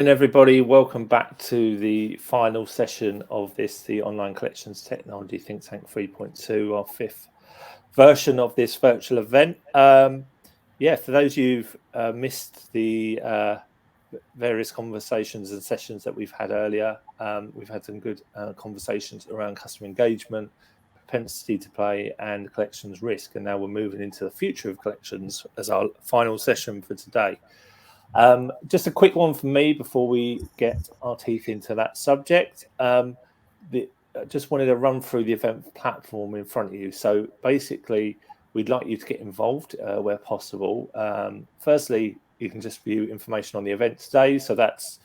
And everybody, welcome back to the final session of the Online Collections Technology Think Tank 3.2, our fifth version of this virtual event. For those who've missed the various conversations and sessions that we've had earlier, we've had some good conversations around customer engagement, propensity to pay, and collections risk. And now we're moving into the future of collections as our final session for today. Just a quick one from me before we get our teeth into that subject. Just wanted to run through the event platform in front of you. So basically, we'd like you to get involved where possible. Firstly, you can just view information on the event today. So that's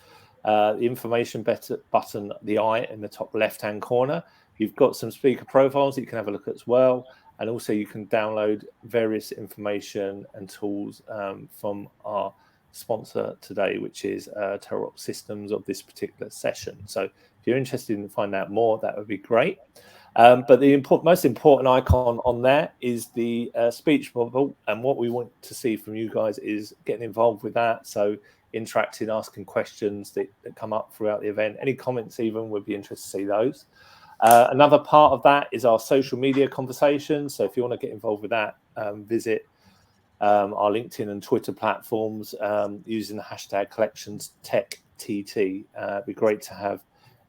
the information button, the eye in the top left-hand corner. You've got some speaker profiles that you can have a look at as well. And also you can download various information and tools from our sponsor today, which is Telrox Systems of this particular session. So if you're interested in finding out more, that would be great. But the most important icon on there is the speech bubble, and what we want to see from you guys is getting involved with that. So interacting, asking questions that come up throughout the event. Any comments even, would be interested to see those. Another part of that is our social media conversations. So if you want to get involved with that, visit our LinkedIn and Twitter platforms using the hashtag CollectionsTechTT. It'd be great to have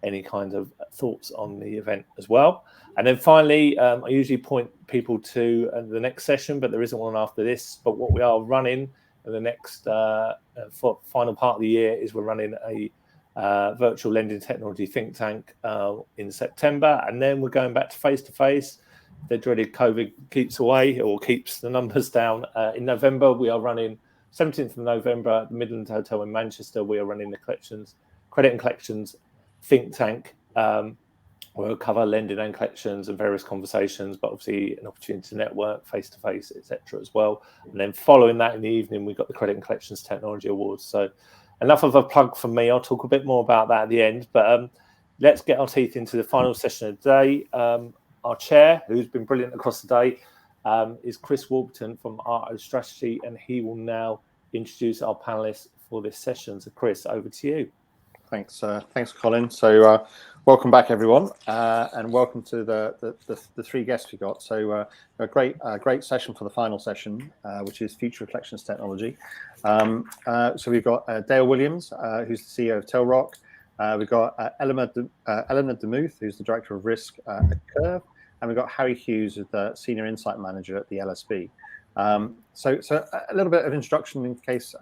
any kind of thoughts on the event as well. And then finally, I usually point people to the next session, but there isn't one after this. But what we are running in the next final part of the year is we're running a virtual lending technology think tank in September, and then we're going back to face-to-face. The dreaded COVID keeps away or keeps the numbers down. In November, we are running 17th of November at the Midland Hotel in Manchester. We are running the credit and collections think tank. We'll cover lending and collections and various conversations, but obviously an opportunity to network face-to-face, etc. as well. And then following that in the evening, we've got the Credit and Collections Technology Awards. So enough of a plug from me. I'll talk a bit more about that at the end, but let's get our teeth into the final session of the day. Our chair, who's been brilliant across the day, is Chris Warburton from RO Strategy, and he will now introduce our panelists for this session. So Chris, over to you. Thanks, Colin. So welcome back, everyone, and welcome to the three guests we got. So a great session for the final session, which is Future of Collections Technology. So we've got Dale Williams, who's the CEO of Telrox. We've got Eleanor Demuth, who's the Director of Risk at Curve. And we've got Harry Hughes, who's the Senior Insight Manager at the LSB. So a little bit of introduction in case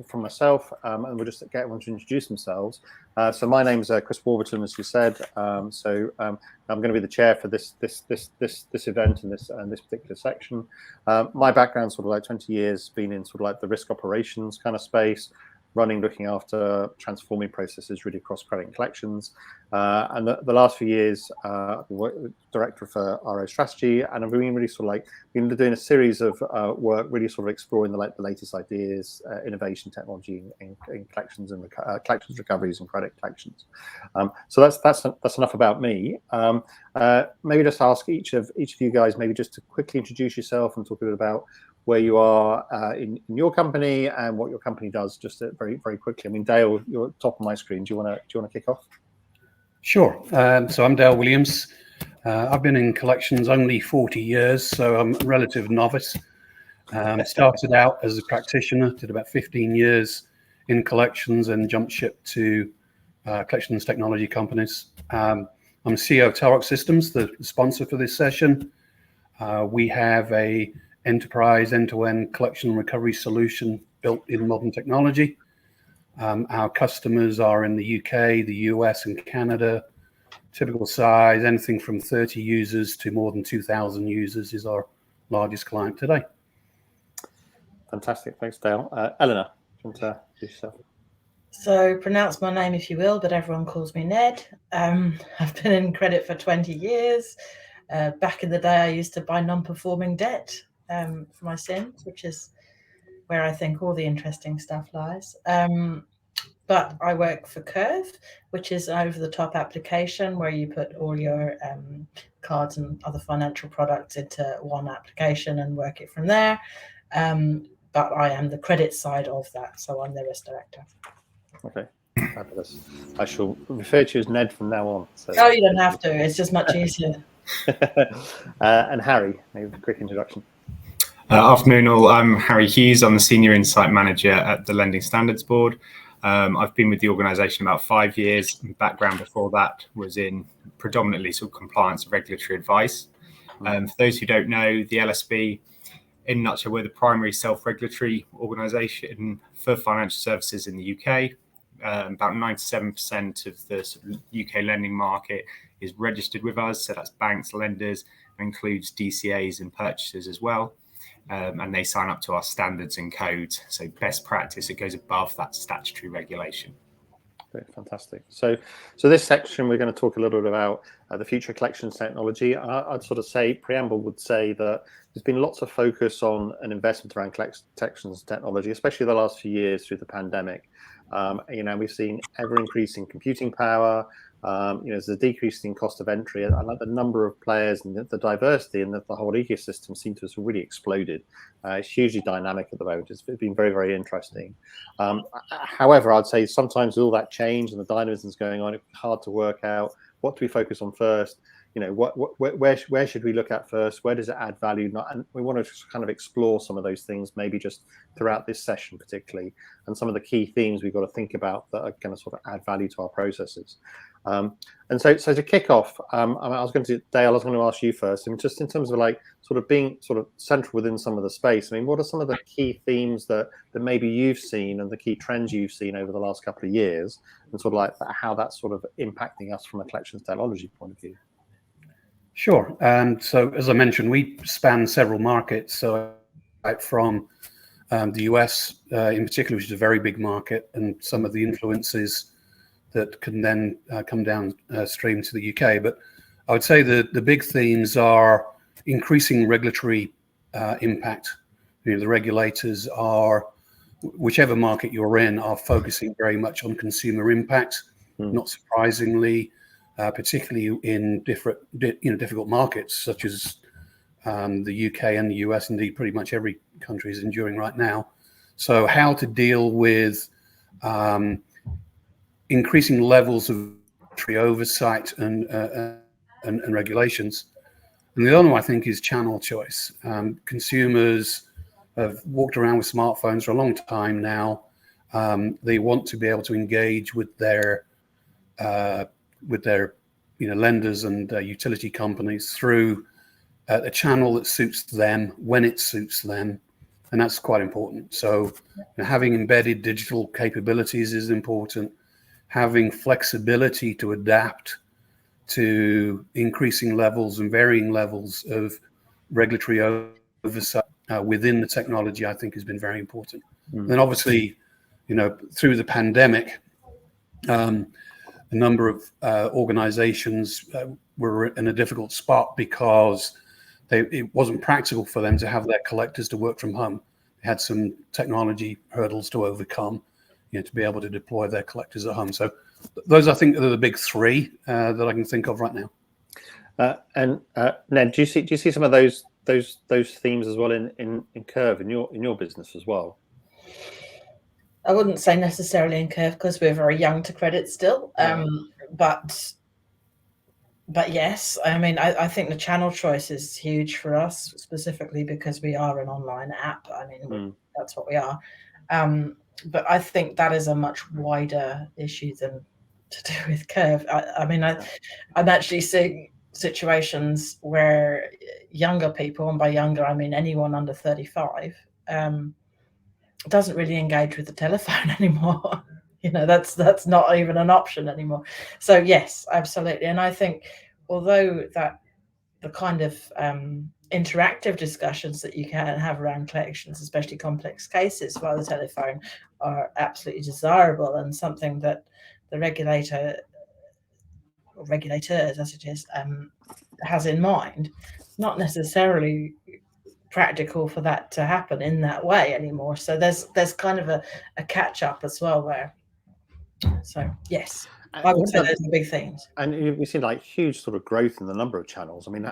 from myself, and we'll just get everyone to introduce themselves. So my name's Chris Warburton, as you said. I'm going to be the chair for this event and this particular section. My background, sort of like 20 years, been in sort of like the risk operations kind of space, looking after transforming processes really across credit and collections. And the last few years, I've been director for RO Strategy, and I've been really sort of like been doing a series of work, really sort of exploring the latest ideas, innovation, technology in collections and collections recoveries and credit collections. So that's enough about me. Maybe just ask each of you guys maybe just to quickly introduce yourself and talk a bit about where you are in your company and what your company does, just very quickly. I mean, Dale, you're at the top of my screen. Do you want to kick off? Sure. So I'm Dale Williams. I've been in collections only 40 years, so I'm a relative novice. Started out as a practitioner, did about 15 years in collections and jumped ship to collections technology companies. I'm CEO of Telrox Systems, the sponsor for this session. We have a enterprise end-to-end collection and recovery solution built in modern technology. Our customers are in the UK, the US, and Canada. Typical size, anything from 30 users to more than 2,000 users is our largest client today. Fantastic. Thanks, Dale. Eleanor, do you want to introduce yourself? So pronounce my name if you will, but everyone calls me Ned. I've been in credit for 20 years. Back in the day, I used to buy non-performing debt for my sins, which is where I think all the interesting stuff lies. But I work for Curve, which is an over-the-top application where you put all your cards and other financial products into one application and work it from there. But I am the credit side of that, so I'm the risk director. Okay, Fabulous. I shall refer to you as Ned from now on. So. Oh, you don't have to. It's just much easier. And Harry, maybe a quick introduction. Afternoon all, I'm Harry Hughes. I'm the Senior Insight Manager at the Lending Standards Board. I've been with the organisation about 5 years. My background before that was in predominantly sort of compliance and regulatory advice. For those who don't know, the LSB, in a nutshell, we're the primary self-regulatory organisation for financial services in the UK. About 97% of the sort of UK lending market is registered with us. So that's banks, lenders, includes DCAs and purchasers as well. And they sign up to our standards and codes. So best practice, it goes above that statutory regulation. Great, fantastic. So this section, we're going to talk a little bit about the future collections technology. I'd sort of say, preamble would say that there's been lots of focus on an investment around collections technology, especially the last few years through the pandemic. We've seen ever increasing computing power. There's a decreasing cost of entry. I like the number of players and the diversity and the whole ecosystem seems to have really exploded. It's hugely dynamic at the moment. It's been very, very interesting. However, I'd say sometimes with all that change and the dynamisms going on, it's hard to work out what do we focus on first. Where should we look at first? Where does it add value? And we want to kind of explore some of those things, maybe just throughout this session particularly, and some of the key themes we've got to think about that are going to sort of add value to our processes. And so to kick off, Dale, I was going to ask you first. I mean, just in terms of like sort of being sort of central within some of the space. I mean, what are some of the key themes that maybe you've seen and the key trends you've seen over the last couple of years, and sort of like how that's sort of impacting us from a collections technology point of view? Sure. So as I mentioned, we span several markets. So right from the US in particular, which is a very big market, and some of the influences that can then come downstream to the UK. But I would say that the big themes are increasing regulatory impact. The regulators are, whichever market you're in, are focusing very much on consumer impact, not surprisingly. Particularly in difficult markets such as the UK and the US, indeed pretty much every country is enduring right now. So how to deal with increasing levels of oversight and regulations. And the other one, I think, is channel choice. Consumers have walked around with smartphones for a long time now. They want to be able to engage with their lenders and utility companies through a channel that suits them when it suits them, and that's quite important. So having embedded digital capabilities is important. Having flexibility to adapt to increasing levels and varying levels of regulatory oversight within the technology, I think, has been very important. Then obviously, through the pandemic, a number of organizations were in a difficult spot because it wasn't practical for them to have their collectors to work from home. They had some technology hurdles to overcome, to be able to deploy their collectors at home. So those, I think, are the big three that I can think of right now. And Ned, do you see some of those themes as well in Curve in your business as well? I wouldn't say necessarily in Curve because we're very young to credit still. But yes, I mean, I think the channel choice is huge for us, specifically because we are an online app. I mean, that's what we are. But I think that is a much wider issue than to do with Curve. I'm actually seeing situations where younger people, and by younger I mean anyone under 35, doesn't really engage with the telephone anymore. That's not even an option anymore. So yes, absolutely. And I think although that the kind of interactive discussions that you can have around collections, especially complex cases via the telephone, are absolutely desirable and something that the regulator or regulators, as it is, has in mind, not necessarily practical for that to happen in that way anymore. So there's kind of a catch up as well there. So yes, I would say those are big things. And we've seen like huge sort of growth in the number of channels. I mean, do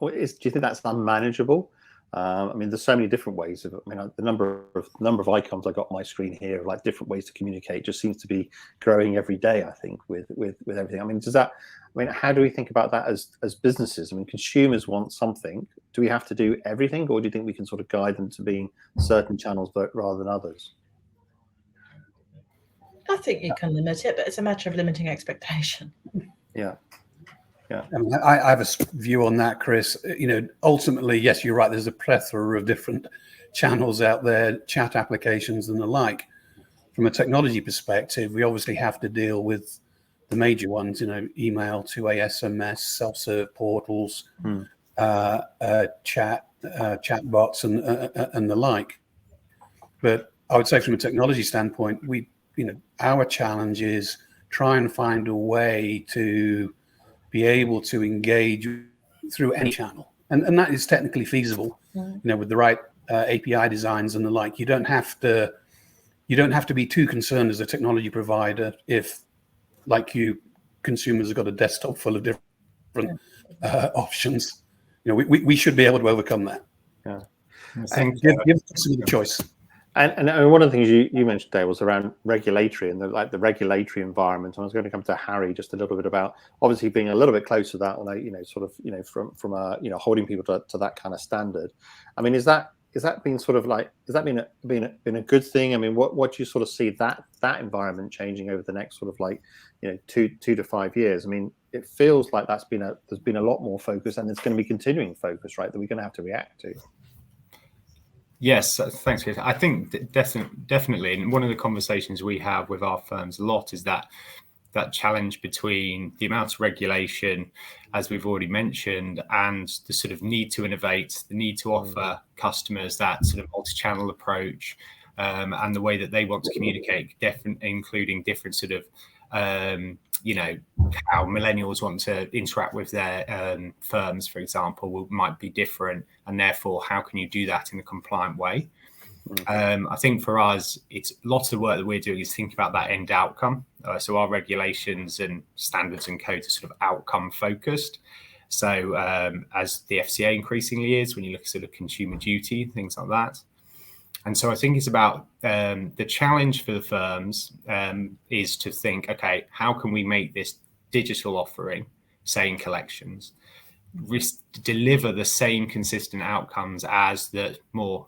you think that's unmanageable? I mean, there's so many different ways of. I mean, the number of icons I got on my screen here, like different ways to communicate, just seems to be growing every day. I think with everything. I mean, does that? I mean, how do we think about that as businesses? I mean, consumers want something. Do we have to do everything, or do you think we can sort of guide them to being certain channels rather than others? I think you can limit it, but it's a matter of limiting expectation. Yeah. Yeah. I mean, I have a view on that, Chris. Ultimately, yes, you're right. There's a plethora of different channels out there, chat applications and the like. From a technology perspective, we obviously have to deal with the major ones, email, 2A SMS, self-serve portals, chat bots and the like. But I would say from a technology standpoint, our challenge is try and find a way to be able to engage through any channel, and that is technically feasible. With the right API designs and the like. You don't have to be too concerned as a technology provider if, like consumers have got a desktop full of different options. We should be able to overcome that. Yeah, I think give them the choice. And one of the things you mentioned, Dale, was around regulatory and the regulatory environment. And I was going to come to Harry just a little bit about obviously being a little bit closer to that, from holding people to that kind of standard. I mean, is that been sort of like, has that been a good thing? I mean, what do you sort of see that environment changing over the next sort of 2 to 5 years? I mean, it feels like there's been a lot more focus, and there's going to be continuing focus, right, that we're going to have to react to. Yes, thanks, Chris. I think definitely, and one of the conversations we have with our firms a lot is that challenge between the amount of regulation, as we've already mentioned, and the sort of need to innovate, the need to offer customers that sort of multi-channel approach, and the way that they want to communicate, including different sort of how millennials want to interact with their firms, for example, might be different, and therefore how can you do that in a compliant way? I think for us, it's lots of the work that we're doing is thinking about that end outcome. So our regulations and standards and codes are sort of outcome focused. So as the FCA increasingly is, when you look at sort of consumer duty, things like that. And so I think it's about the challenge for the firms is to think, okay, how can we make this digital offering, say in collections, deliver the same consistent outcomes as the more,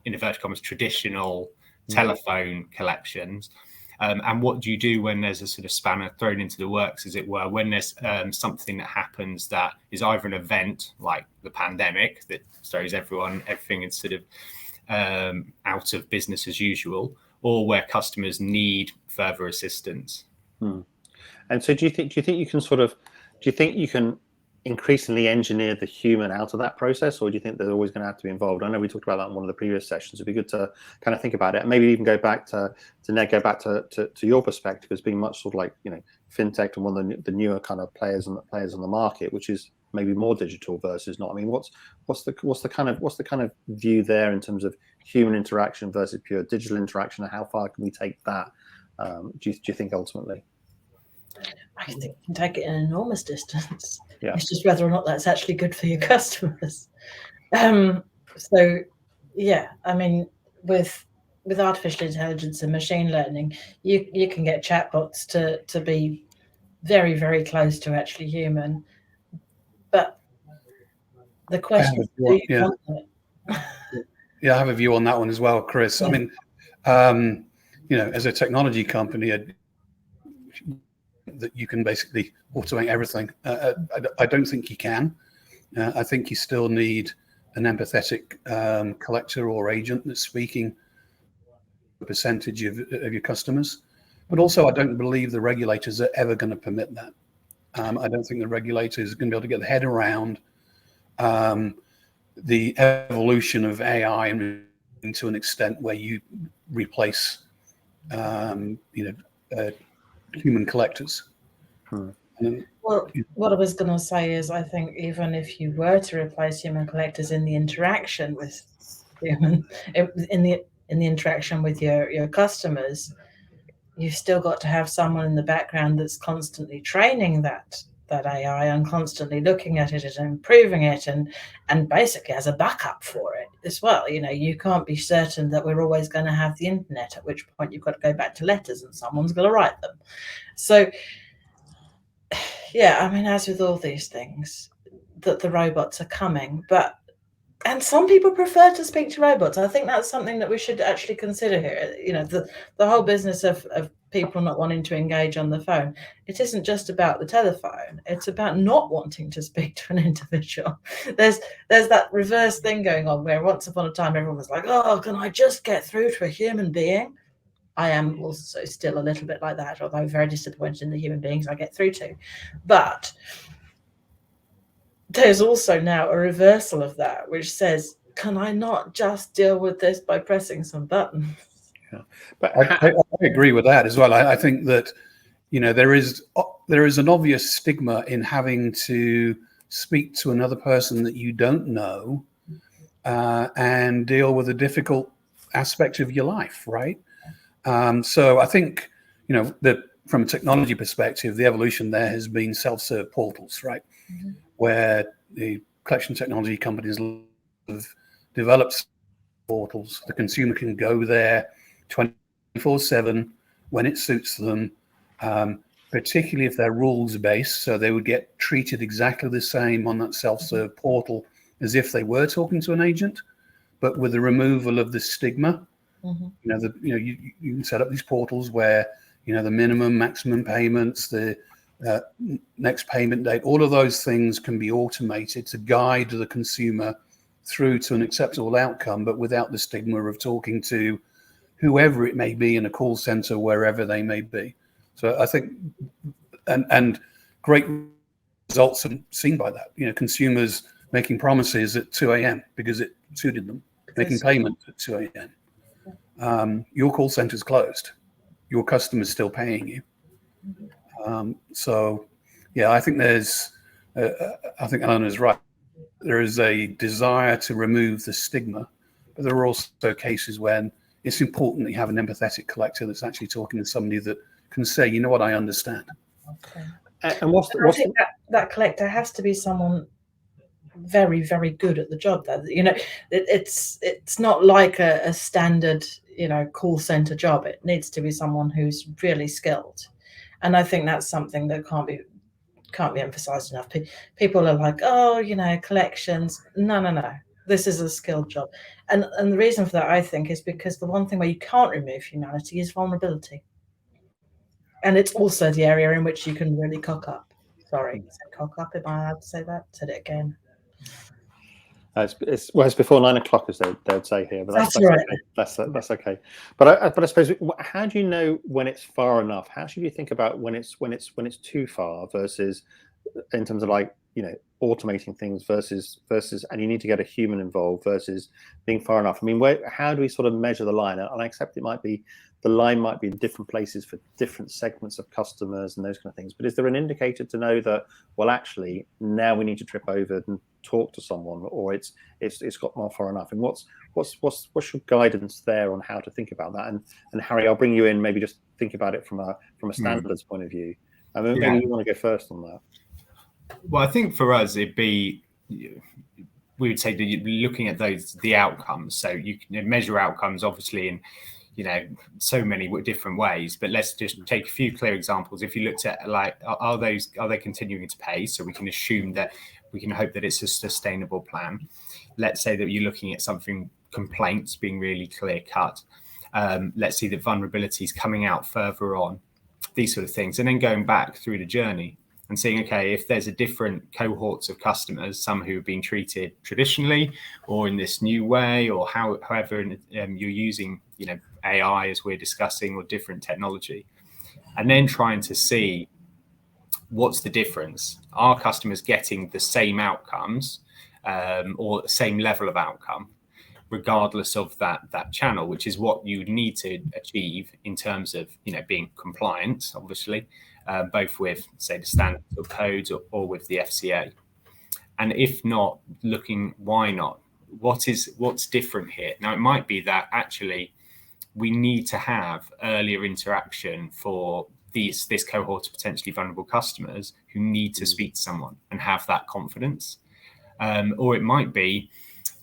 in inverted commas, traditional telephone collections? And what do you do when there's a sort of spanner thrown into the works, as it were, when there's something that happens that is either an event like the pandemic that throws everything is sort of out of business as usual, or where customers need further assistance. And so do you think you can increasingly engineer the human out of that process, or do you think they're always going to have to be involved? I know we talked about that in one of the previous sessions. It'd be good to kind of think about it, and maybe even go back to Ned, go back to your perspective as being much sort of like fintech and one of the newer kind of players on the market, which is maybe more digital versus not. I mean, what's the kind of view there in terms of human interaction versus pure digital interaction, and how far can we take that? Do you think ultimately? I think you can take it an enormous distance. Yeah. It's just whether or not that's actually good for your customers. So, yeah, I mean, with artificial intelligence and machine learning, you can get chatbots to be very, very close to actually human. But the question is, do you want it? Yeah, I have a view on that one as well, Chris. Yeah. I mean, as a technology company, that you can basically automate everything. I don't think you can. I think you still need an empathetic collector or agent that's speaking a percentage of your customers. But also, I don't believe the regulators are ever going to permit that. I don't think the regulators are going to be able to get their head around the evolution of AI to an extent where you replace, human collectors. Well, what I was going to say is, I think even if you were to replace human collectors in the interaction with human, in the interaction with your customers, you've still got to have someone in the background that's constantly training that that AI and constantly looking at it and improving it and basically as a backup for it as well. You know, you can't be certain that we're always going to have the internet, at which point you've got to go back to letters and someone's going to write them. So yeah, I mean, as with all these things, that the robots are coming, and some people prefer to speak to robots. I think that's something that we should actually consider here. You know, the whole business of people not wanting to engage on the phone. It isn't just about the telephone. It's about not wanting to speak to an individual. There's that reverse thing going on where once upon a time everyone was like, oh, can I just get through to a human being? I am also still a little bit like that, although very disappointed in the human beings I get through to. But there's also now a reversal of that, which says, can I not just deal with this by pressing some buttons? Yeah. But I agree with that as well. I think that, you know, there is an obvious stigma in having to speak to another person that you don't know and deal with a difficult aspect of your life, right? So I think, you know, that from a technology perspective, the evolution there has been self-serve portals, right? Mm-hmm. Where the collection technology companies have developed portals. The consumer can go there 24/7 when it suits them, particularly if they're rules-based. So they would get treated exactly the same on that self-serve portal as if they were talking to an agent, but with the removal of the stigma. Mm-hmm. You can set up these portals where, you know, the minimum, maximum payments, the next payment date, all of those things can be automated to guide the consumer through to an acceptable outcome, but without the stigma of talking to whoever it may be in a call center, wherever they may be. So I think, and great results are seen by that. You know, consumers making promises at 2 a.m. because it suited them, making payments at 2 a.m. Your call center's closed. Your customer's still paying you. So, yeah, I think I think Eleanor's right. There is a desire to remove the stigma, but there are also cases when it's important that you have an empathetic collector that's actually talking to somebody that can say, you know what, I understand. Okay. And that collector has to be someone very, very good at the job. Though, you know, it's not like a standard, you know, call center job. It needs to be someone who's really skilled, and I think that's something that can't be emphasized enough. People are like, oh, you know, collections. No. This is a skilled job, and the reason for that, I think, is because the one thing where you can't remove humanity is vulnerability, and it's also the area in which you can really cock up. Sorry, cock up. Am I allowed to say that? Said it again. It's before 9 o'clock, as they'd say here, but that's right. Okay. That's okay. But I suppose, how do you know when it's far enough? How should you think about when it's too far versus, in terms of, like, you know, automating things versus, and you need to get a human involved versus being far enough? I mean, how do we sort of measure the line? And I accept the line might be in different places for different segments of customers and those kind of things. But is there an indicator to know that, well, actually, now we need to trip over and talk to someone, or it's got more far enough? And what's your guidance there on how to think about that? And Harry, I'll bring you in. Maybe just think about it from a standards point of view. I mean, maybe you want to go first on that. Well, I think for us, we would say that you're looking at the outcomes. So you can measure outcomes, obviously, in, you know, so many different ways. But let's just take a few clear examples. If you looked at, like, are they continuing to pay? So we can assume that we can hope that it's a sustainable plan. Let's say that you're looking at something, complaints being really clear cut. Let's see the vulnerabilities coming out further on, these sort of things, and then going back through the journey and seeing, okay, if there's a different cohorts of customers, some who have been treated traditionally or in this new way, or however you're using, you know, AI as we're discussing, or different technology, and then trying to see what's the difference. Are customers getting the same outcomes or the same level of outcome, regardless of that channel, which is what you need to achieve in terms of, you know, being compliant, obviously, both with, say, the standards or codes or with the FCA. And if not, why not? What's different here? Now, it might be that actually we need to have earlier interaction for this cohort of potentially vulnerable customers who need to speak to someone and have that confidence. Or it might be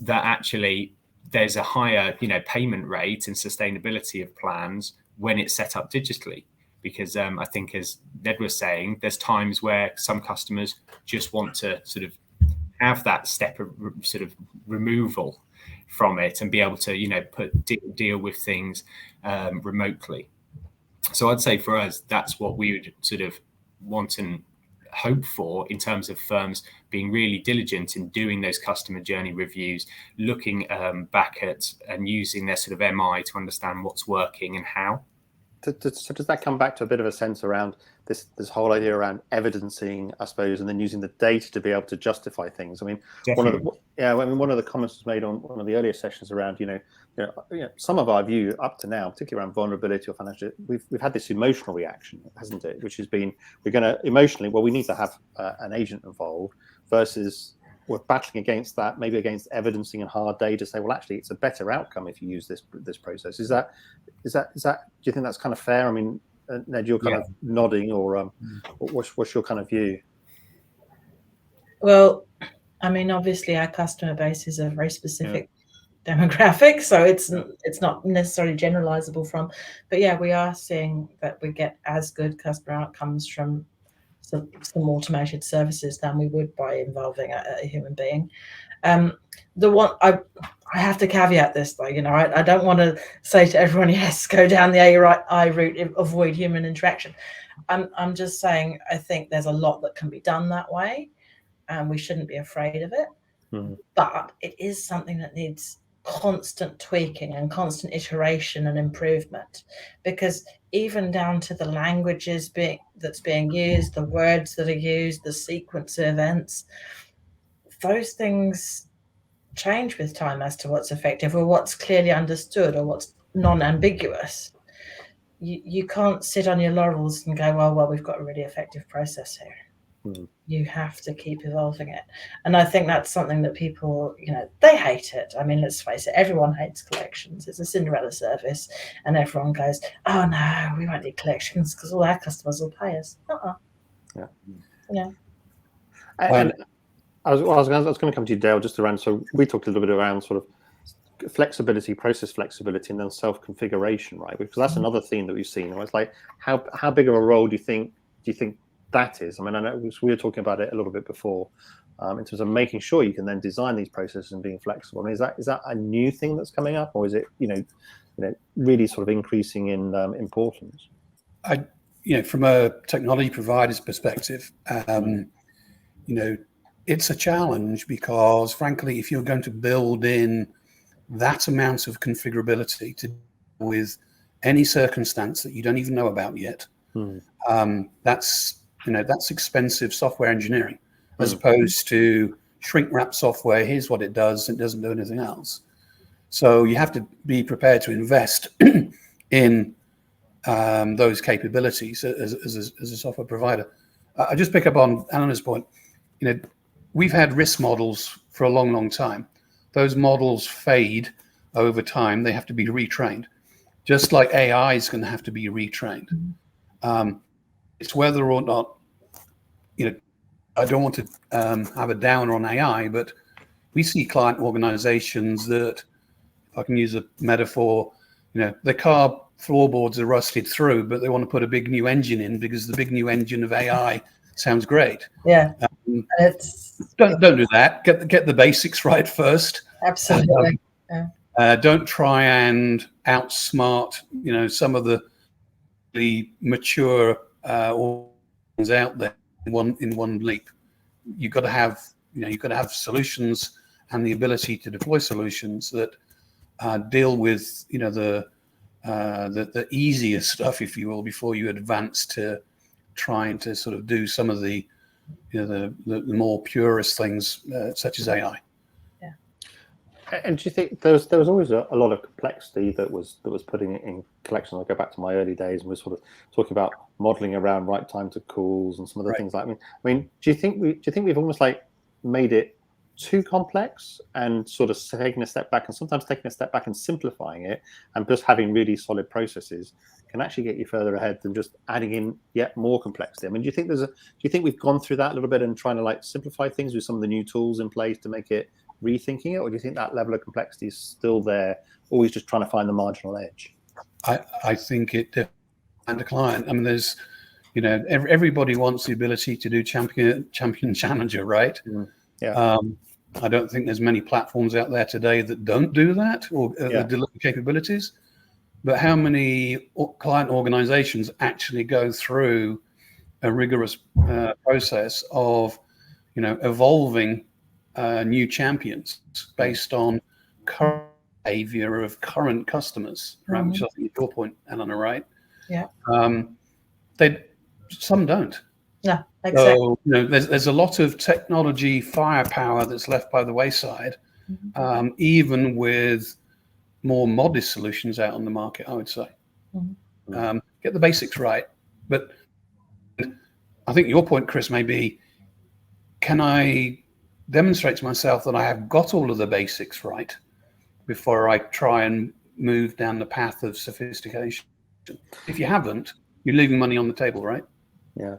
that actually there's a higher, payment rate and sustainability of plans when it's set up digitally. Because I think, as Ned was saying, there's times where some customers just want to sort of have that step of sort of removal from it and be able to, deal with things remotely. So I'd say for us, that's what we would sort of want and hope for in terms of firms being really diligent in doing those customer journey reviews, looking back at and using their sort of MI to understand what's working and how. So does that come back to a bit of a sense around this whole idea around evidencing, I suppose, and then using the data to be able to justify things? I mean, Definitely. one of the comments was made on one of the earlier sessions around, some of our view up to now, particularly around vulnerability or financial, we've had this emotional reaction, hasn't it? Which has been, we're going to emotionally, well, we need to have an agent involved, versus we're battling against that, maybe against evidencing and hard data, say, well, actually, it's a better outcome if you use this process. Is that? Do you think that's kind of fair? I mean, Ned, you're kind of nodding, or what's your kind of view? Well, I mean, obviously, our customer base is a very specific demographic, so it's not necessarily generalizable from. But yeah, we are seeing that we get as good customer outcomes from some automated services than we would by involving a human being. The one I have to caveat this, though, I don't want to say to everyone, yes, go down the AI route, avoid human interaction. I'm just saying, I think there's a lot that can be done that way, and we shouldn't be afraid of it. But it is something that needs constant tweaking and constant iteration and improvement, because even down to the languages that's being used, the words that are used, the sequence of events, those things change with time as to what's effective or what's clearly understood or what's non-ambiguous. You can't sit on your laurels and go, well, we've got a really effective process here. You have to keep evolving it. And I think that's something that people, they hate it. I mean, let's face it, everyone hates collections. It's a Cinderella service, and everyone goes, oh no, we won't need collections because all our customers will pay us. Yeah. And I was going to come to you, Dale, just around, so we talked a little bit around sort of flexibility, process flexibility, and then self-configuration, right? Because that's another theme that we've seen. It's like, how big of a role do you think that is? I mean, I know we were talking about it a little bit before, in terms of making sure you can then design these processes and being flexible. I mean, is that a new thing that's coming up, or is it really sort of increasing in importance? From a technology provider's perspective, it's a challenge because, frankly, if you're going to build in that amount of configurability to deal with any circumstance that you don't even know about yet, that's expensive software engineering, as opposed to shrink wrap software. Here's what it does. It doesn't do anything else. So you have to be prepared to invest in those capabilities as a software provider. I just pick up on Eleanor's point. We've had risk models for a long, long time. Those models fade over time. They have to be retrained, just like AI is going to have to be retrained. It's whether or not, I don't want to have a downer on AI, but we see client organizations that, if I can use a metaphor, their car floorboards are rusted through, but they want to put a big new engine in because the big new engine of AI sounds great. Yeah. Don't do that. Get the basics right first. Absolutely. Don't try and outsmart, some of the mature organizations out there in one leap. You've got to have solutions and the ability to deploy solutions that deal with the easier stuff, if you will, before you advance to trying to sort of do some of the more purist things such as AI. Yeah. And do you think there was always a lot of complexity that was putting it in collections? I'll go back to my early days and we're sort of talking about modeling around right time to calls and some of the things like. I mean, do you think we've almost like made it too complex, and sort of taking a step back, and sometimes taking a step back and simplifying it, and just having really solid processes can actually get you further ahead than just adding in yet more complexity. I mean, do you think we've gone through that a little bit and trying to like simplify things with some of the new tools in place to make it rethinking it, or do you think that level of complexity is still there, always just trying to find the marginal edge? I think it depends on the client. I mean, there's, everybody wants the ability to do champion challenger, right? Yeah. I don't think there's many platforms out there today that don't do that or deliver capabilities. But how many client organizations actually go through a rigorous process of, evolving new champions based on current behavior of current customers, right? Which I think is your point, Eleanor, right? Yeah. Some don't. No, exactly. So, there's a lot of technology firepower that's left by the wayside, even with more modest solutions out on the market, I would say. Get the basics right. But I think your point, Chris, may be, can I demonstrate to myself that I have got all of the basics right before I try and move down the path of sophistication? If you haven't, you're leaving money on the table, right? Yeah.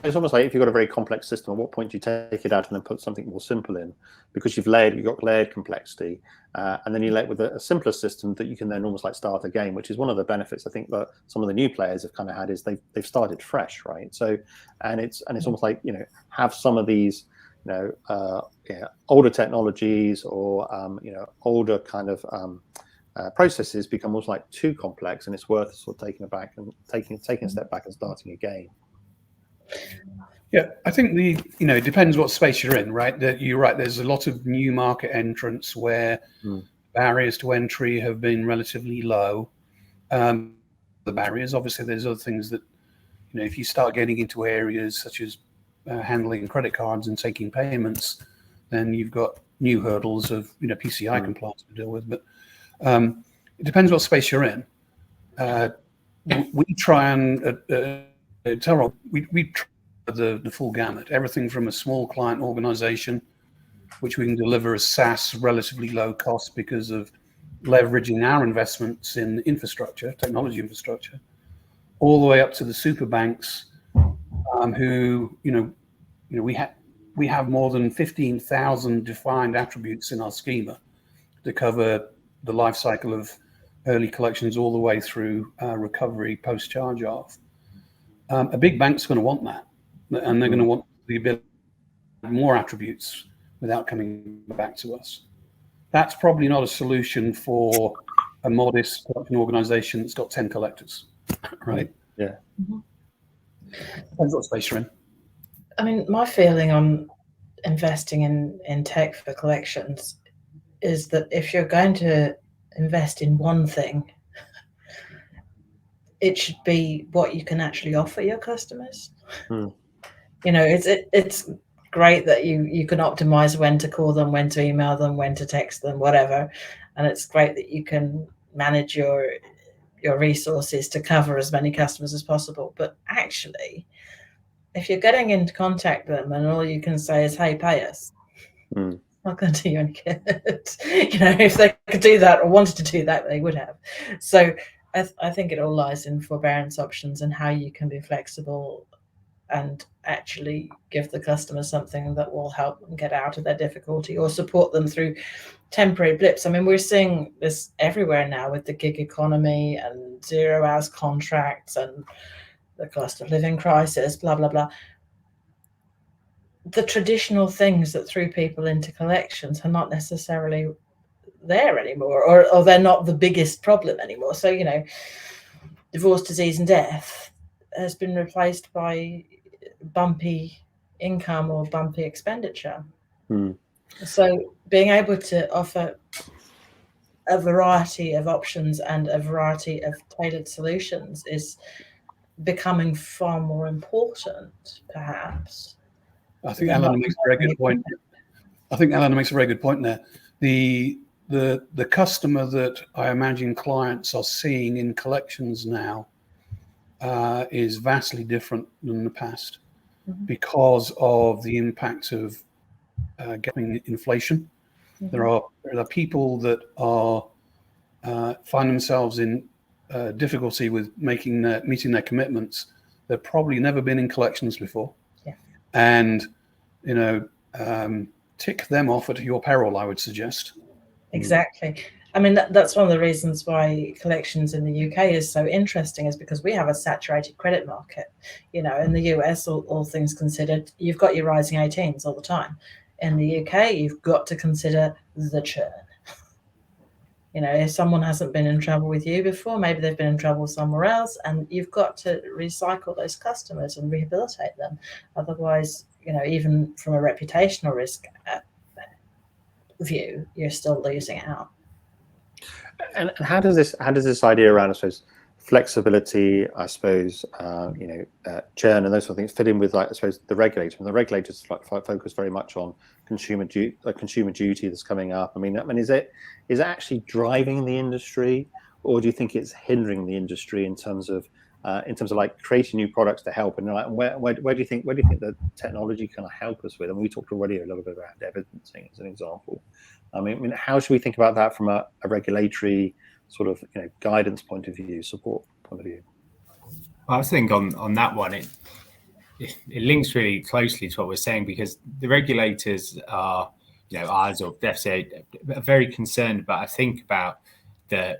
It's almost like if you've got a very complex system, at what point do you take it out and then put something more simple in? Because you've got layered complexity, and then you let with a simpler system that you can then almost like start again, which is one of the benefits I think that some of the new players have kind of had, is they've started fresh, right? So, and it's almost like, have some of these, older technologies or older kind of processes become almost like too complex, and it's worth sort of taking a step back and starting again. Yeah, I think it depends what space you're in, right? You're right. There's a lot of new market entrants where barriers to entry have been relatively low. The barriers, obviously, there's other things that, if you start getting into areas such as handling credit cards and taking payments, then you've got new hurdles of, PCI compliance to deal with. But it depends what space you're in. We try and we try the full gamut, everything from a small client organization, which we can deliver as SaaS, relatively low cost because of leveraging our investments in infrastructure, technology infrastructure, all the way up to the super banks, who, we have more than 15,000 defined attributes in our schema to cover the life cycle of early collections all the way through recovery post charge off. A big bank's going to want that, and they're going to want the ability to have more attributes without coming back to us. That's probably not a solution for a modest collection organization that's got 10 collectors, right? Yeah. Depends what space you're in. I mean, my feeling on investing in tech for collections is that if you're going to invest in one thing, it should be what you can actually offer your customers. It's great that you can optimize when to call them, when to email them, when to text them, whatever, and it's great that you can manage your resources to cover as many customers as possible. But actually, if you're getting into contact with them and all you can say is, "Hey, pay us," not going to do you any good. If they could do that or wanted to do that, they would have. So I think it all lies in forbearance options and how you can be flexible and actually give the customer something that will help them get out of their difficulty or support them through temporary blips. I mean, we're seeing this everywhere now with the gig economy and 0 hours contracts and the cost of living crisis, blah, blah, blah. The traditional things that threw people into collections are not necessarily there anymore, or they're not the biggest problem anymore. So, divorce, disease, and death has been replaced by bumpy income or bumpy expenditure. So being able to offer a variety of options and a variety of tailored solutions is becoming far more important, perhaps. I think Eleanor makes a very good point. There. The customer that I imagine clients are seeing in collections now is vastly different than the past because of the impact of getting inflation. There are people that are find themselves in difficulty with meeting their commitments. They've probably never been in collections before, and tick them off at your peril, I would suggest. Exactly. I mean, that's one of the reasons why collections in the UK is so interesting, is because we have a saturated credit market. In the US, all things considered, you've got your rising 18s all the time. In the UK, you've got to consider the churn. If someone hasn't been in trouble with you before, maybe they've been in trouble somewhere else, and you've got to recycle those customers and rehabilitate them. Otherwise, even from a reputational risk view, you're still losing out. And how does this idea around, I suppose, flexibility, I suppose, churn and those sort of things fit in with, like, I suppose, the regulator? And the regulators focus very much on consumer duty that's coming up. I mean, is it actually driving the industry, or do you think it's hindering the industry in terms of like creating new products to help? And where do you think the technology can help us with? And we talked already a little bit about evidencing as an example. I mean, how should we think about that from a regulatory sort of guidance point of view, support point of view? I think on that one, it links really closely to what we're saying, because the regulators are, ours or the FCA, are very concerned about, I think, about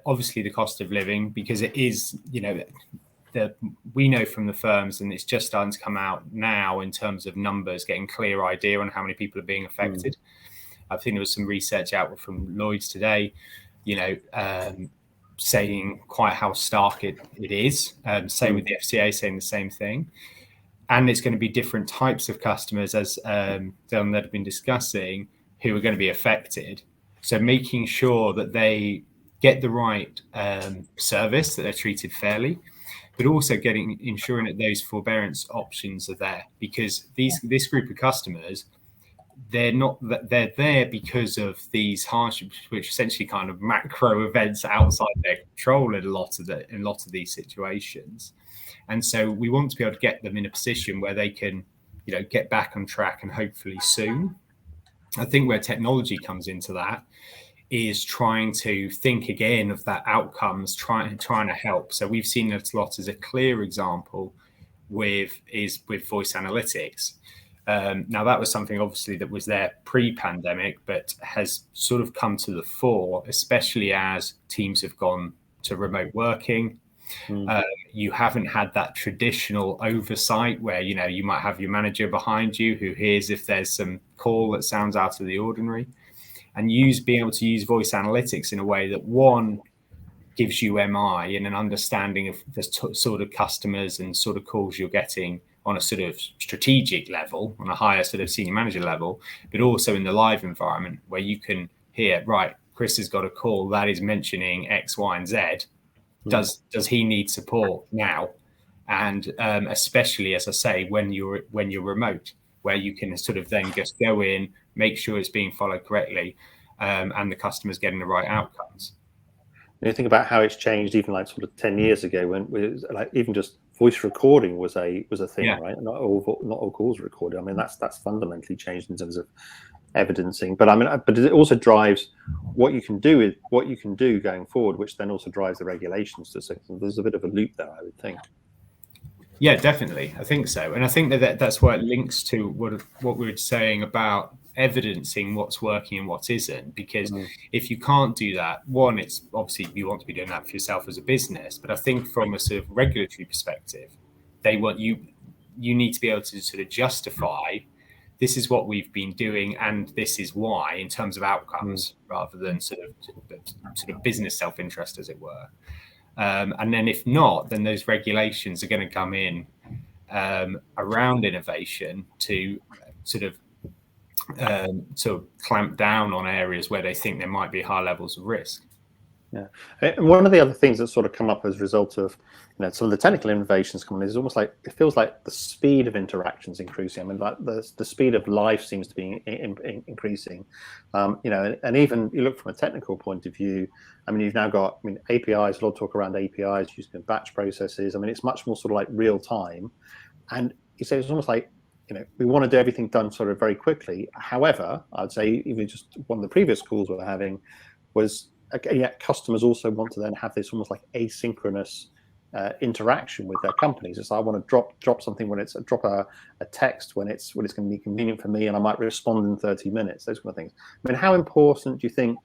obviously the cost of living, because it is, we know from the firms, and it's just starting to come out now in terms of numbers, getting clear idea on how many people are being affected. I think there was some research out from Lloyd's today, saying quite how stark it is. Same with the FCA saying the same thing. And it's going to be different types of customers, as Dylan had been discussing, who are going to be affected. So making sure that they get the right service, that they're treated fairly, but also ensuring that those forbearance options are there, because this group of customers, they're there because of these hardships, which essentially kind of macro events outside their control in a lot of these situations. And so we want to be able to get them in a position where they can, get back on track, and hopefully soon. I think where technology comes into that is trying to think again of that outcomes, trying to help. So we've seen it a lot as a clear example with voice analytics. Now, that was something obviously that was there pre-pandemic, but has sort of come to the fore, especially as teams have gone to remote working. You haven't had that traditional oversight where, you might have your manager behind you who hears if there's some call that sounds out of the ordinary, and being able to use voice analytics in a way that, one, gives you MI and an understanding of the sort of customers and sort of calls you're getting on a sort of strategic level, on a higher sort of senior manager level, but also in the live environment where you can hear, right, Chris has got a call that is mentioning X, Y, and Z. Does he need support now? And especially, as I say, when you're remote, where you can sort of then just go in, make sure it's being followed correctly, and the customer's getting the right outcomes. When you think about how it's changed, even like sort of 10 years ago, when like even just voice recording was a thing, right? Not all calls were recorded. I mean, that's fundamentally changed in terms of evidencing. But I mean, but it also drives what you can do going forward, which then also drives the regulations. So there's a bit of a loop there, I would think. Yeah, definitely. I think so. And I think that's where it links to what we were saying about evidencing what's working and what isn't. Because if you can't do that, one, it's obviously you want to be doing that for yourself as a business. But I think from a sort of regulatory perspective, they want you need to be able to sort of justify, this is what we've been doing and this is why, in terms of outcomes, rather than sort of business self-interest, as it were. And then if not, then those regulations are going to come in around innovation to sort of clamp down on areas where they think there might be high levels of risk. Yeah, and one of the other things that's sort of come up as a result of some of the technical innovations coming is almost like it feels like the speed of interactions increasing. I mean, like the speed of life seems to be increasing. And even you look from a technical point of view. I mean, you've now got APIs. A lot of talk around APIs used in batch processes. I mean, it's much more sort of like real time, and you say it's almost like we want to do everything done sort of very quickly. However, I'd say even just one of the previous calls we were having was, customers also want to then have this almost like asynchronous interaction with their companies. It's like, I want to drop something when it's drop a text when it's going to be convenient for me, and I might respond in 30 minutes. Those kind of things. I mean, how important do you think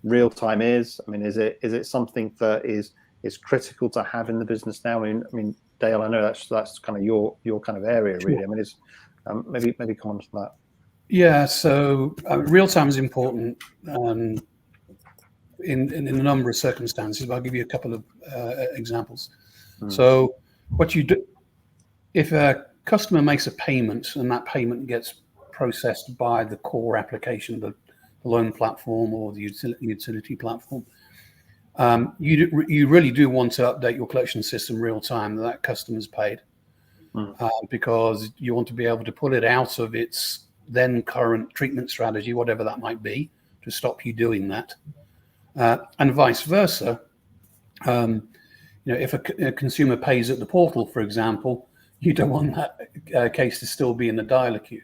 real time is? I mean, is it something that is critical to have in the business now? I mean, Dale, I know that's kind of your kind of area, really. I mean, it's maybe comment on that. Yeah, so real time is important in a number of circumstances, but I'll give you a couple of examples. So what you do, if a customer makes a payment and that payment gets processed by the core application, the loan platform or the utility platform, you really do want to update your collection system real time that customer's paid, because you want to be able to pull it out of its then current treatment strategy, whatever that might be, to stop you doing that, and vice versa. If a consumer pays at the portal, for example, you don't want that case to still be in the dialer queue.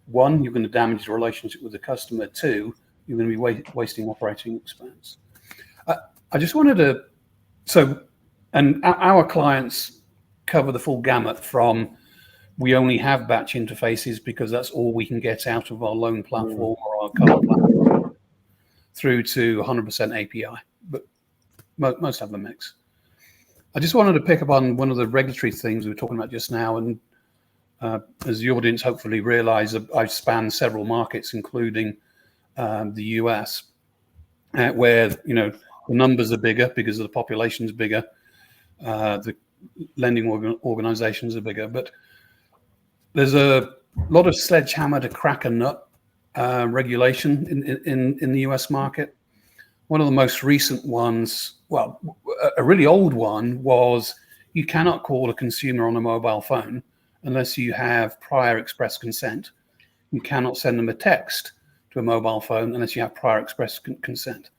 One, you're going to damage the relationship with the customer. Two, you're going to be wasting operating expense. I just wanted to, and our clients cover the full gamut from, we only have batch interfaces because that's all we can get out of our loan platform or our card platform, through to 100% API, but most have a mix. I just wanted to pick up on one of the regulatory things we were talking about just now, and as the audience hopefully realize, I've spanned several markets, including the US, where the numbers are bigger because the population is bigger, the lending organizations are bigger, but there's a lot of sledgehammer to crack a nut regulation in the US market. One of the most recent ones, well, a really old one, was you cannot call a consumer on a mobile phone unless you have prior express consent. You cannot send them a text to a mobile phone unless you have prior express consent.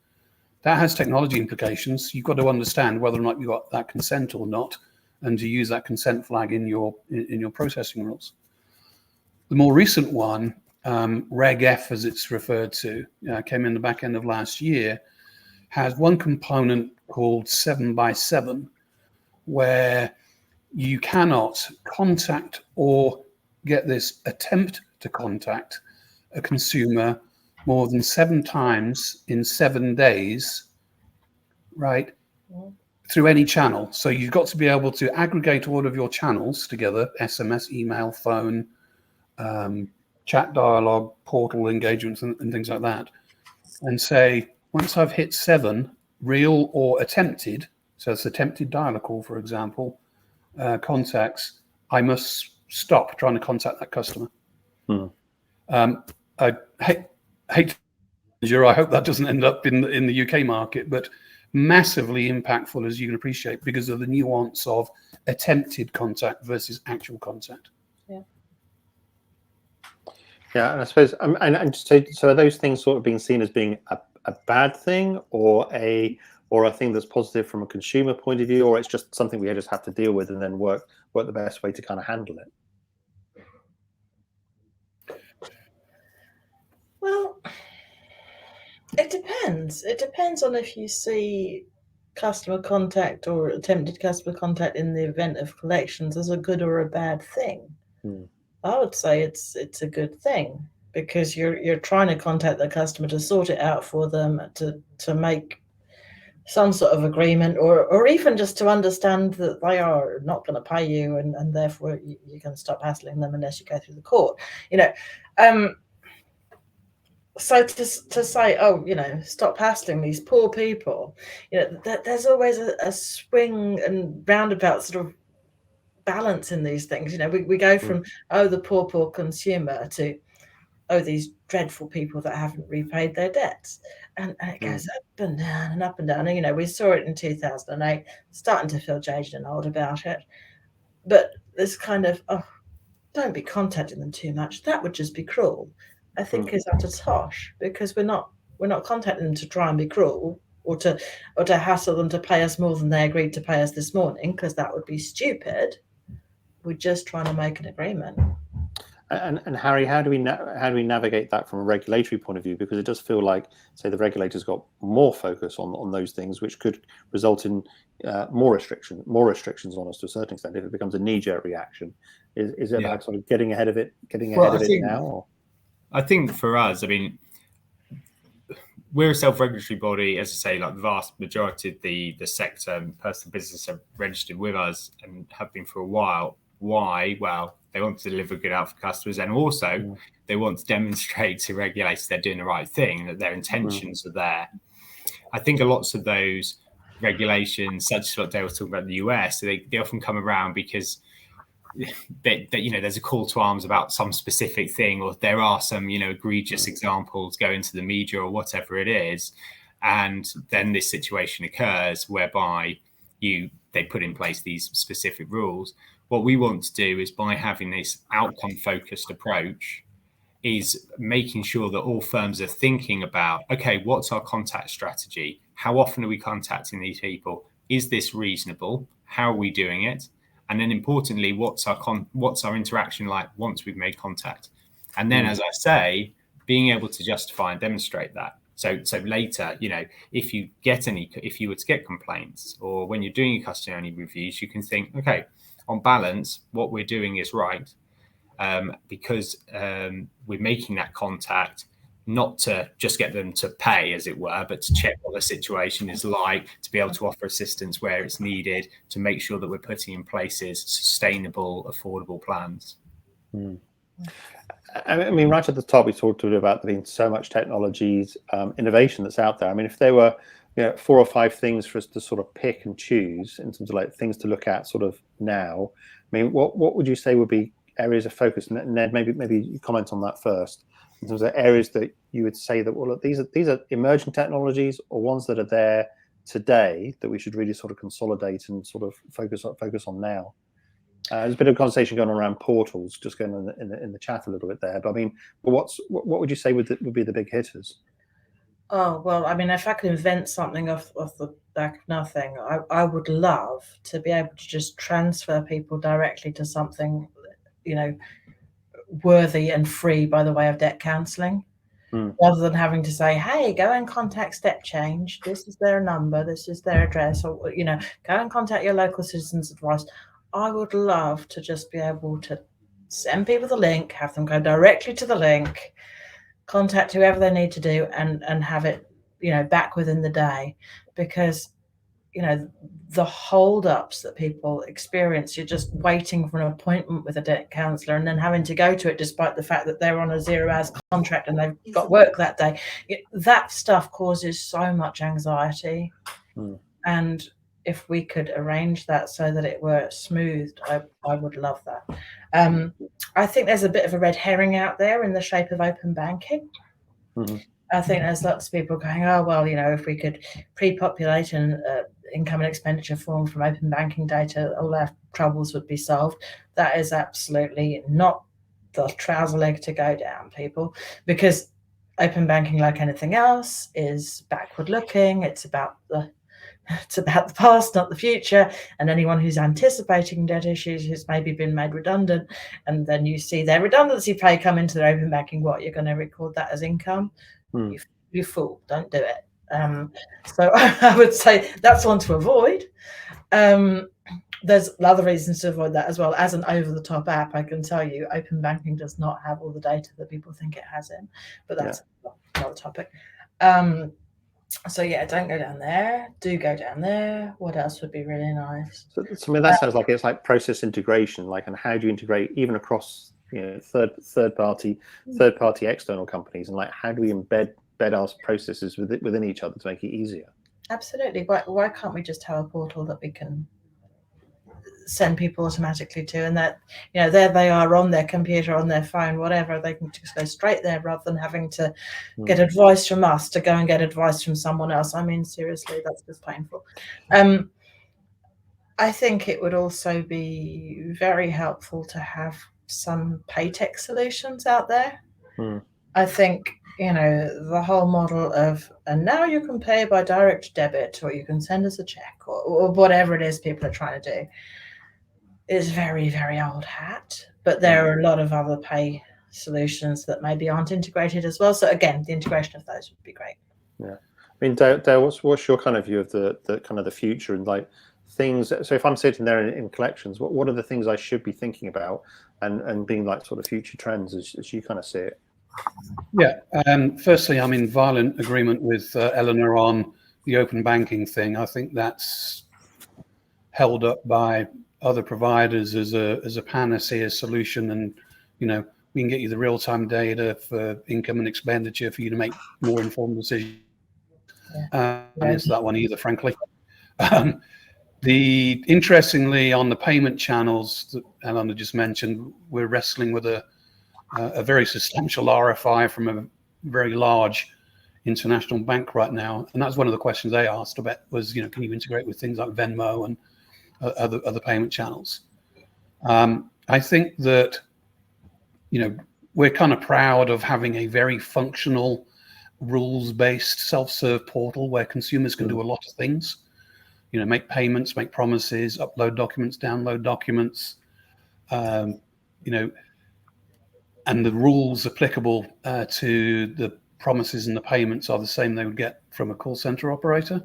That has technology implications. You've got to understand whether or not you got that consent or not, and to use that consent flag in your processing rules. The more recent one, Reg F, as it's referred to, came in the back end of last year, has one component called 7x7, where you cannot contact or get this attempt to contact a consumer more than 7 times in 7 days, right, through any channel. So you've got to be able to aggregate all of your channels together, SMS, email, phone, chat dialogue, portal engagements, and things like that, and say, once I've hit 7 real or attempted, so it's attempted dialer call, for example, contacts, I must stop trying to contact that customer. I hate I hope that doesn't end up in the UK market, but massively impactful, as you can appreciate, because of the nuance of attempted contact versus actual contact. Yeah, and I suppose, and so are those things sort of being seen as being a bad thing, or a thing that's positive from a consumer point of view, or it's just something we just have to deal with and then work the best way to kind of handle it? Well, it depends. It depends on if you see customer contact or attempted customer contact in the event of collections as a good or a bad thing. I would say it's a good thing, because you're trying to contact the customer to sort it out for them, to make some sort of agreement, or even just to understand that they are not going to pay you, and therefore you can stop hassling them unless you go through the court. So to say, stop hassling these poor people, there's always a swing and roundabout sort of balance in these things. We go from, the poor consumer, to, these dreadful people that haven't repaid their debts, and it goes up and down and up and down. And we saw it in 2008, starting to feel jaded and old about it. But this kind of, don't be contacting them too much. That would just be cruel, I think, is utter tosh, because we're not contacting them to try and be cruel, or to hassle them to pay us more than they agreed to pay us this morning, because that would be stupid. We're just trying to make an agreement. And Harry, how do we navigate that from a regulatory point of view? Because it does feel like, say, the regulators got more focus on those things, which could result in more restrictions on us to a certain extent if it becomes a knee-jerk reaction. Is it about sort of getting ahead of it now? Or? I think for us, I mean, we're a self-regulatory body, as I say, like the vast majority of the sector and personal business are registered with us and have been for a while. Why? Well, they want to deliver good out for customers, and also they want to demonstrate to regulators they're doing the right thing, that their intentions are there. I think lots of those regulations, such as what they were talking about in the US, they often come around because there's a call to arms about some specific thing, or there are some egregious examples go into the media or whatever it is, and then this situation occurs whereby they put in place these specific rules. What we want to do is, by having this outcome-focused approach, is making sure that all firms are thinking about, okay, what's our contact strategy? How often are we contacting these people? Is this reasonable? How are we doing it? And then importantly, what's our interaction like once we've made contact? And then, as I say, being able to justify and demonstrate that. So later, if you were to get complaints, or when you're doing your customer reviews, you can think, okay, on balance, what we're doing is right, because we're making that contact not to just get them to pay, as it were, but to check what the situation is like, to be able to offer assistance where it's needed, to make sure that we're putting in places sustainable, affordable plans. I mean, right at the top, we talked about there being so much technologies, innovation that's out there. I mean, if there were 4 or 5 things for us to sort of pick and choose in terms of like things to look at sort of now, I mean, what would you say would be areas of focus? Ned, maybe you comment on that first, in terms of areas that you would say that, well, look, these are emerging technologies, or ones that are there today that we should really sort of consolidate and sort of focus on now. There's a bit of conversation going on around portals, just going on in the chat a little bit there. But I mean, what would you say would be the big hitters? Oh, well, I mean, if I could invent something off the back of nothing, I would love to be able to just transfer people directly to something, worthy and free by the way of debt counselling, rather than having to say, hey, go and contact Step Change. This is their number. This is their address. Or, go and contact your local citizens advice. I would love to just be able to send people the link, have them go directly to the link, contact whoever they need to do, and have it, back within the day. Because, the hold-ups that people experience, you're just waiting for an appointment with a debt counsellor and then having to go to it despite the fact that they're on a 0-hours contract and they've got work that day. That stuff causes so much anxiety. And if we could arrange that so that it were smoothed, I would love that. I think there's a bit of a red herring out there in the shape of open banking. I think there's lots of people going, oh, well, if we could pre-populate an income and expenditure form from open banking data, all our troubles would be solved. That is absolutely not the trouser leg to go down, people, because open banking, like anything else, is backward looking. It's about the past, not the future. And anyone who's anticipating debt issues, who's maybe been made redundant, and then you see their redundancy pay come into their open banking, you're going to record that as income? You fool, don't do it. So I would say that's one to avoid. There's other reasons to avoid that as well. As an over-the-top app, I can tell you open banking does not have all the data that people think it has in, but that's another topic. So yeah, don't go down there. Do go down there. What else would be really nice? So I mean, that sounds like it's like process integration, and how do you integrate even across third party external companies, and how do we embed our processes within each other to make it easier? Absolutely. Why can't we just have a portal that we can send people automatically to, and that there they are on their computer, on their phone, whatever, they can just go straight there rather than having to get advice from us to go and get advice from someone else? I mean, seriously, that's just painful. I think it would also be very helpful to have some paytech solutions out there. I think the whole model of, and now you can pay by direct debit, or you can send us a check, or whatever it is people are trying to do. is very, very old hat, but there are a lot of other pay solutions that maybe aren't integrated as well. So again, the integration of those would be great. Yeah, I mean, Dale, what's your kind of view of the kind of the future and like things? So if I'm sitting there in collections, what are the things I should be thinking about and being like sort of future trends as you kind of see it? Yeah. Firstly, I'm in violent agreement with Eleanor on the open banking thing. I think that's held up by other providers as a panacea solution, and we can get you the real-time data for income and expenditure for you to make more informed decisions. And it's that one either, frankly. Interestingly, on the payment channels that Eleanor just mentioned, we're wrestling with a very substantial RFI from a very large international bank right now, and that's one of the questions they asked about was, can you integrate with things like Venmo and other payment channels? I think that we're kind of proud of having a very functional, rules-based self-serve portal where consumers can do a lot of things. Make payments, make promises, upload documents, download documents. And the rules applicable to the promises and the payments are the same they would get from a call center operator.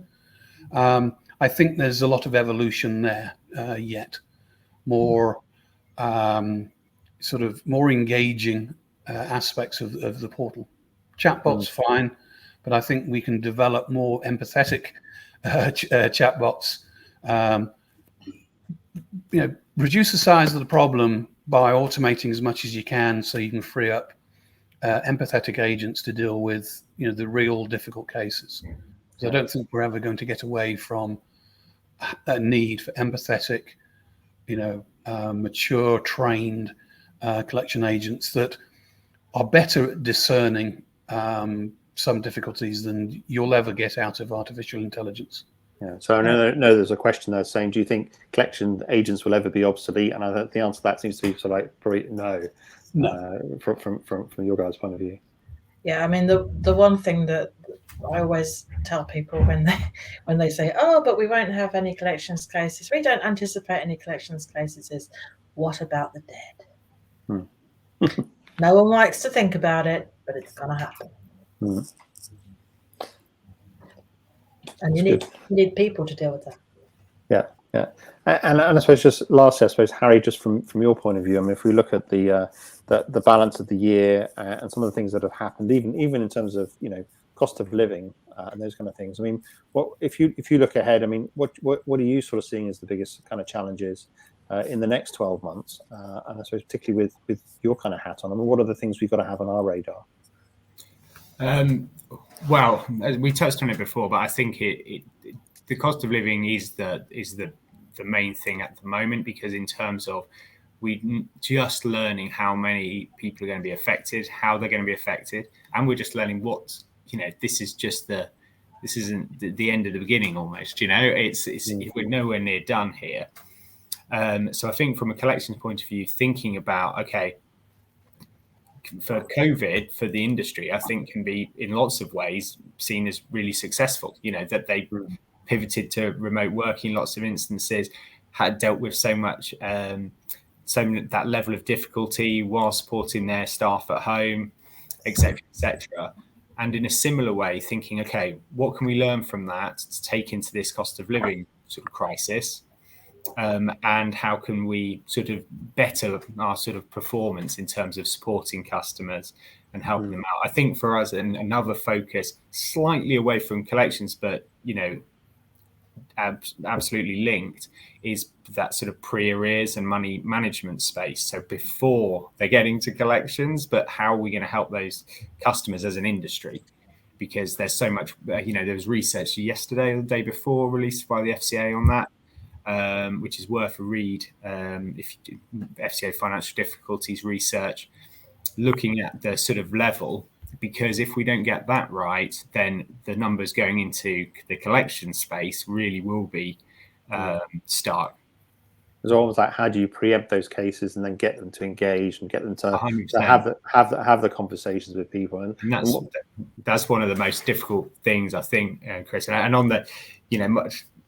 I think there's a lot of evolution there yet. More sort of more engaging aspects of the portal. Chatbots fine, but I think we can develop more empathetic chatbots. Reduce the size of the problem by automating as much as you can, so you can free up empathetic agents to deal with the real difficult cases. So I don't think we're ever going to get away from a need for empathetic, mature, trained collection agents that are better at discerning some difficulties than you'll ever get out of artificial intelligence. Yeah. So I know there's a question there saying, do you think collection agents will ever be obsolete? And I think the answer to that seems to be sort of like probably no. From your guys' point of view. Yeah, I mean the one thing that I always tell people when they say, oh, but we won't have any collections cases, we don't anticipate any collections cases, is what about the dead? No one likes to think about it, but it's gonna happen. And you need people to deal with that. Yeah. And I suppose just lastly, Harry, just from your point of view, I mean, if we look at the balance of the year and some of the things that have happened, even in terms of cost of living and those kind of things. I mean, what if you look ahead? I mean, what are you sort of seeing as the biggest kind of challenges in the next 12 months? And I suppose particularly with your kind of hat on, I mean, what are the things we've got to have on our radar? Well, we touched on it before, but I think the cost of living is the main thing at the moment, because in terms of we just learning how many people are going to be affected, how they're going to be affected, and we're just learning what this isn't the end of the beginning almost. We're nowhere near done here. So I think from a collections point of view, thinking about for COVID, for the industry, I think can be in lots of ways seen as really successful. That they pivoted to remote working in lots of instances, had dealt with so much that level of difficulty while supporting their staff at home, etc., etc. And in a similar way, thinking, okay, what can we learn from that to take into this cost of living sort of crisis? And how can we sort of better our sort of performance in terms of supporting customers and helping them out? I think for us, another focus slightly away from collections, but absolutely linked, is that sort of pre-arrears and money management space. So before they're getting to collections, but how are we going to help those customers as an industry? Because there's so much, there was research yesterday or the day before released by the FCA on that, which is worth a read. If you do FCA financial difficulties research, looking at the sort of level, because if we don't get that right, then the numbers going into the collection space really will be stark. It's almost like, how do you preempt those cases and then get them to engage and get them to 100%. have the conversations with people? And that's one of the most difficult things, I think, Chris. And on the,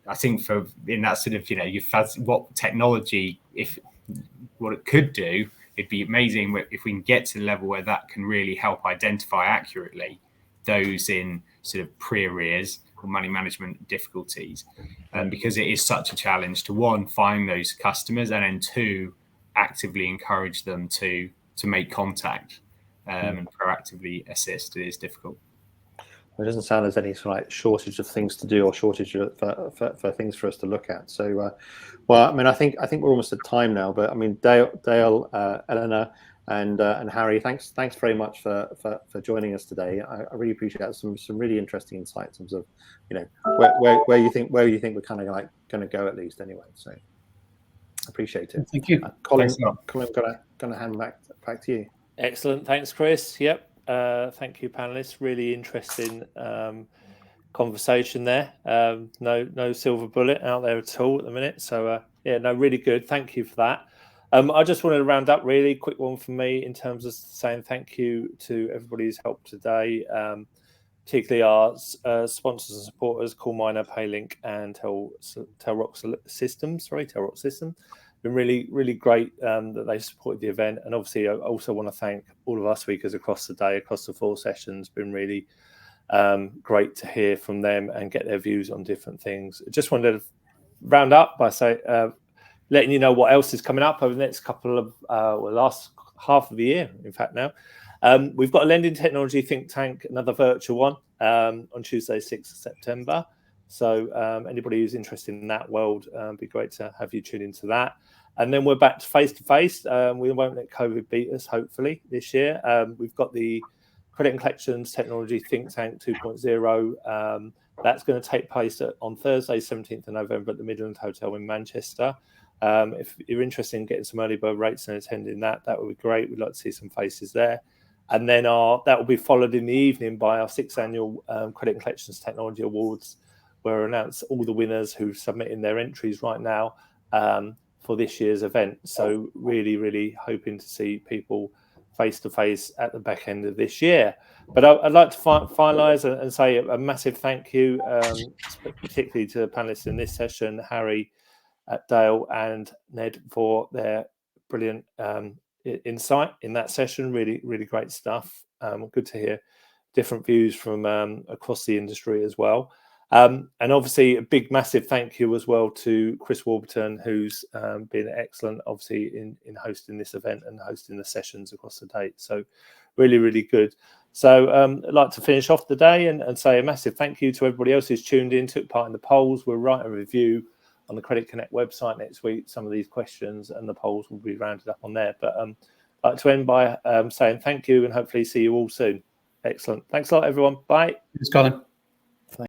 I think in that sort of, you've had what technology if what it could do, it'd be amazing if we can get to the level where that can really help identify accurately those in sort of pre-arrears or money management difficulties, because it is such a challenge to, one, find those customers, and then two, actively encourage them to make contact and proactively assist. It is difficult. It doesn't sound there's any sort of like shortage of things to do or shortage for things for us to look at. So, well, I mean, I think we're almost at time now. But I mean, Dale, Eleanor, and Harry, thanks very much for joining us today. I really appreciate that. Some really interesting insights in terms of, you know, where you think we're kind of like going to go, at least anyway. So, appreciate it. Thank you, Colin. Gonna hand back to you. Excellent. Thanks, Chris. Yep. Thank you, panelists. Really interesting conversation there. No silver bullet out there at all at the minute. So yeah, no, really good. Thank you for that. I just wanted to round up really quick one from me in terms of saying thank you to everybody who's helped today, particularly our sponsors and supporters, Coolminer, PayLink, and Telrox Systems. Been really great that they supported the event, and obviously I also want to thank all of our speakers across the day, across the 4 sessions. Been really great to hear from them and get their views on different things. I just wanted to round up by letting you know what else is coming up over the next couple of last half of the year. In fact, now we've got a lending technology think tank, another virtual one on Tuesday, 6th of September. So anybody who's interested in that world, it'd be great to have you tune into that. And then we're back to face-to-face. We won't let COVID beat us, hopefully, this year. We've got the Credit and Collections Technology Think Tank 2.0. That's going to take place on Thursday, 17th of November at the Midland Hotel in Manchester. If you're interested in getting some early bird rates and attending that would be great. We'd like to see some faces there. And then that will be followed in the evening by our 6th annual Credit and Collections Technology Awards, where we'll announce all the winners who've submitted their entries right now for this year's event. So really hoping to see people face-to-face at the back end of this year. But I'd like to finalise and say a massive thank you, particularly to the panellists in this session, Harry, Dale and Ned, for their brilliant insight in that session. Really great stuff. Good to hear different views from across the industry as well. And obviously a big massive thank you as well to Chris Warburton, who's been excellent obviously in hosting this event and hosting the sessions across the date. So really good. So I'd like to finish off the day and say a massive thank you to everybody else who's tuned in, took part in the polls. We'll write a review on the Credit Connect website next week. Some of these questions and the polls will be rounded up on there. But I'd like to end by saying thank you and hopefully see you all soon. Excellent. Thanks a lot, everyone. Bye. Thanks, Colin.